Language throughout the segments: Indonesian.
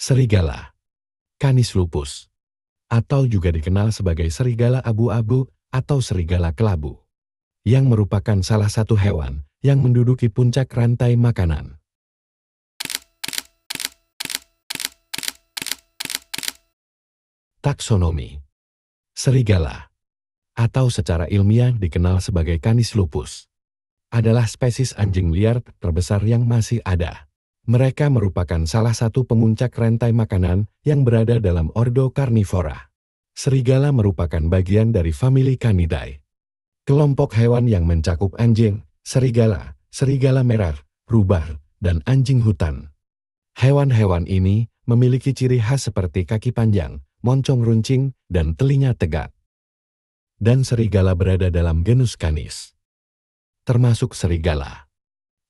Serigala, Canis lupus, atau juga dikenal sebagai serigala abu-abu atau serigala kelabu, yang merupakan salah satu hewan yang menduduki puncak rantai makanan. Taksonomi. Serigala, atau secara ilmiah dikenal sebagai Canis lupus, adalah spesies anjing liar terbesar yang masih ada. Mereka merupakan salah satu pemuncak rantai makanan yang berada dalam ordo Carnivora. Serigala merupakan bagian dari famili Canidae, kelompok hewan yang mencakup anjing, serigala, serigala merah, rubah, dan anjing hutan. Hewan-hewan ini memiliki ciri khas seperti kaki panjang, moncong runcing, dan telinga tegak. Dan serigala berada dalam genus Canis, termasuk serigala.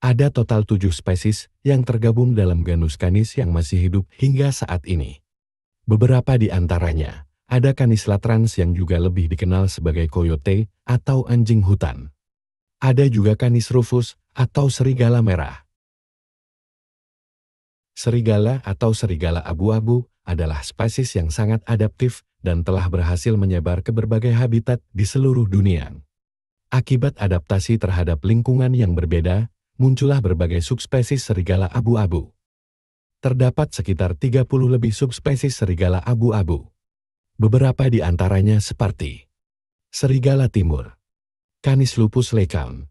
Ada total 7 spesies yang tergabung dalam genus Canis yang masih hidup hingga saat ini. Beberapa di antaranya, ada Canis latrans yang juga lebih dikenal sebagai coyote atau anjing hutan. Ada juga Canis rufus atau serigala merah. Serigala atau serigala abu-abu adalah spesies yang sangat adaptif dan telah berhasil menyebar ke berbagai habitat di seluruh dunia. Akibat adaptasi terhadap lingkungan yang berbeda, muncullah berbagai subspesies serigala abu-abu. Terdapat sekitar 30 lebih subspesies serigala abu-abu. Beberapa di antaranya seperti serigala timur, Canis lupus lecaun,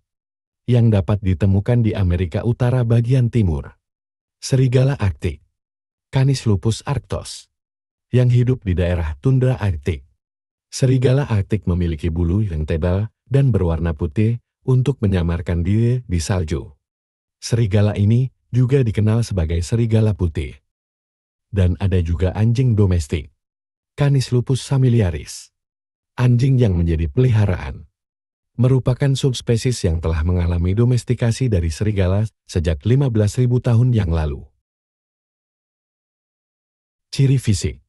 yang dapat ditemukan di Amerika Utara bagian timur. Serigala Arktik, Canis lupus arctos, yang hidup di daerah tundra Arktik. Serigala Arktik memiliki bulu yang tebal dan berwarna putih untuk menyamarkan diri di salju. Serigala ini juga dikenal sebagai serigala putih. Dan ada juga anjing domestik, Canis lupus familiaris, anjing yang menjadi peliharaan. Merupakan subspesies yang telah mengalami domestikasi dari serigala sejak 15.000 tahun yang lalu. Ciri fisik.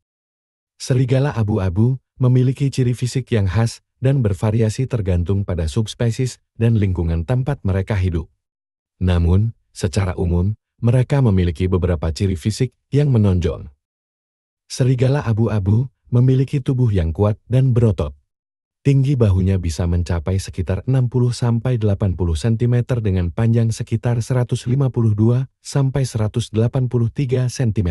Serigala abu-abu memiliki ciri fisik yang khas dan bervariasi tergantung pada subspesies dan lingkungan tempat mereka hidup. Namun, secara umum, mereka memiliki beberapa ciri fisik yang menonjol. Serigala abu-abu memiliki tubuh yang kuat dan berotot. Tinggi bahunya bisa mencapai sekitar 60–80 cm dengan panjang sekitar 152–183 cm.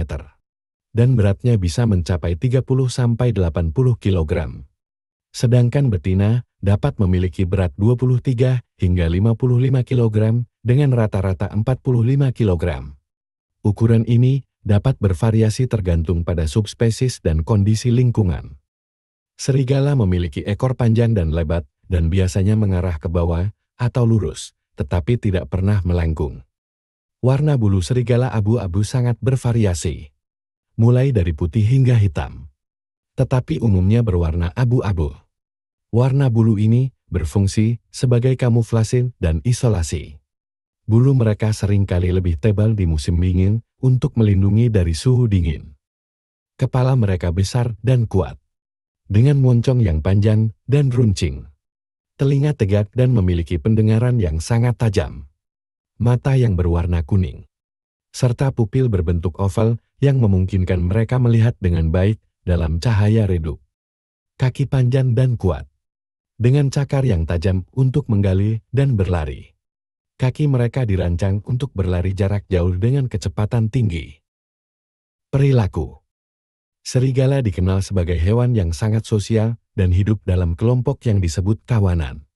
Dan beratnya bisa mencapai 30–80 kg. Sedangkan betina dapat memiliki berat 23 hingga 55 kg dengan rata-rata 45 kg. Ukuran ini dapat bervariasi tergantung pada subspesies dan kondisi lingkungan. Serigala memiliki ekor panjang dan lebat dan biasanya mengarah ke bawah atau lurus, tetapi tidak pernah melengkung. Warna bulu serigala abu-abu sangat bervariasi, mulai dari putih hingga hitam, tetapi umumnya berwarna abu-abu. Warna bulu ini berfungsi sebagai kamuflase dan isolasi. Bulu mereka seringkali lebih tebal di musim dingin untuk melindungi dari suhu dingin. Kepala mereka besar dan kuat, dengan moncong yang panjang dan runcing. Telinga tegak dan memiliki pendengaran yang sangat tajam. Mata yang berwarna kuning, serta pupil berbentuk oval yang memungkinkan mereka melihat dengan baik dalam cahaya redup. Kaki panjang dan kuat, dengan cakar yang tajam untuk menggali dan berlari. Kaki mereka dirancang untuk berlari jarak jauh dengan kecepatan tinggi. Perilaku. Serigala dikenal sebagai hewan yang sangat sosial dan hidup dalam kelompok yang disebut kawanan.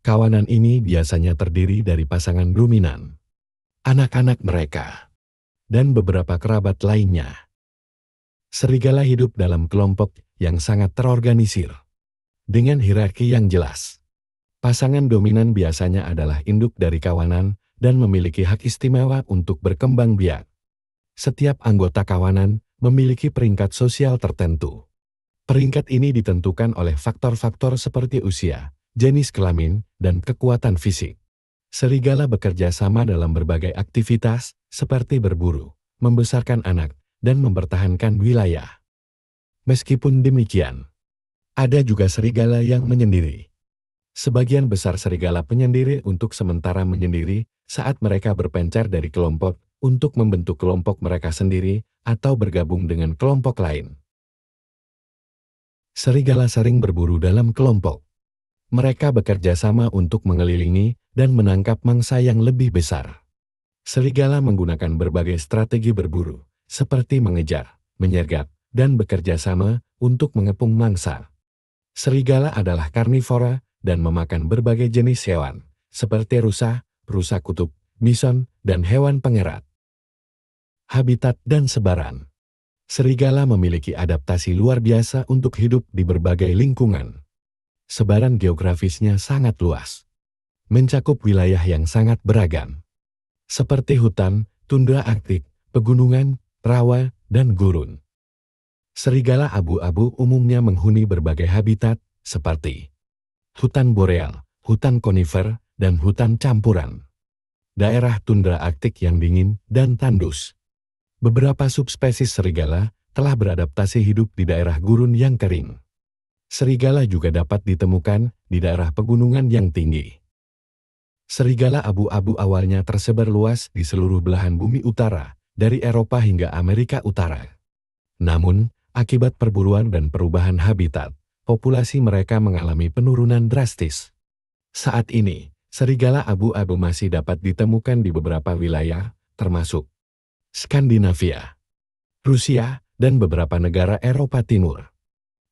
Kawanan ini biasanya terdiri dari pasangan dominan, anak-anak mereka, dan beberapa kerabat lainnya. Serigala hidup dalam kelompok yang sangat terorganisir, dengan hierarki yang jelas. Pasangan dominan biasanya adalah induk dari kawanan dan memiliki hak istimewa untuk berkembang biak. Setiap anggota kawanan memiliki peringkat sosial tertentu. Peringkat ini ditentukan oleh faktor-faktor seperti usia, jenis kelamin, dan kekuatan fisik. Serigala bekerja sama dalam berbagai aktivitas, seperti berburu, membesarkan anak, dan mempertahankan wilayah. Meskipun demikian, ada juga serigala yang menyendiri. Sebagian besar serigala penyendiri untuk sementara menyendiri saat mereka berpencar dari kelompok untuk membentuk kelompok mereka sendiri atau bergabung dengan kelompok lain. Serigala sering berburu dalam kelompok. Mereka bekerja sama untuk mengelilingi dan menangkap mangsa yang lebih besar. Serigala menggunakan berbagai strategi berburu, seperti mengejar, menyergap, dan bekerja sama untuk mengepung mangsa. Serigala adalah karnivora dan memakan berbagai jenis hewan, seperti rusa kutub, bison, dan hewan pengerat. Habitat dan sebaran. Serigala memiliki adaptasi luar biasa untuk hidup di berbagai lingkungan. Sebaran geografisnya sangat luas, mencakup wilayah yang sangat beragam, seperti hutan, tundra arktik, pegunungan, rawa, dan gurun. Serigala abu-abu umumnya menghuni berbagai habitat, seperti hutan boreal, hutan konifer, dan hutan campuran. Daerah tundra arktik yang dingin dan tandus. Beberapa subspesies serigala telah beradaptasi hidup di daerah gurun yang kering. Serigala juga dapat ditemukan di daerah pegunungan yang tinggi. Serigala abu-abu awalnya tersebar luas di seluruh belahan bumi utara, dari Eropa hingga Amerika Utara. Namun, akibat perburuan dan perubahan habitat, populasi mereka mengalami penurunan drastis. Saat ini, serigala abu-abu masih dapat ditemukan di beberapa wilayah, termasuk Skandinavia, Rusia, dan beberapa negara Eropa Timur,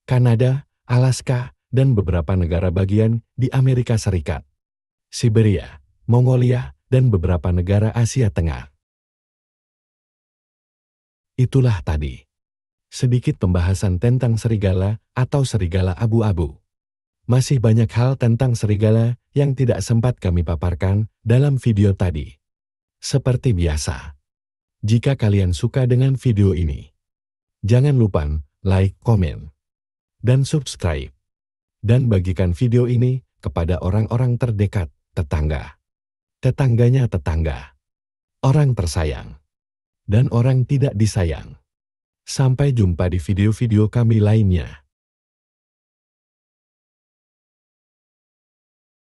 Kanada, Alaska, dan beberapa negara bagian di Amerika Serikat, Siberia, Mongolia, dan beberapa negara Asia Tengah. Itulah tadi sedikit pembahasan tentang serigala atau serigala abu-abu. Masih banyak hal tentang serigala yang tidak sempat kami paparkan dalam video tadi. Seperti biasa, jika kalian suka dengan video ini, jangan lupa like, komen, dan subscribe. Dan bagikan video ini kepada orang-orang terdekat, tetangga, tetangganya tetangga, orang tersayang, dan orang tidak disayang. Sampai jumpa di video-video kami lainnya.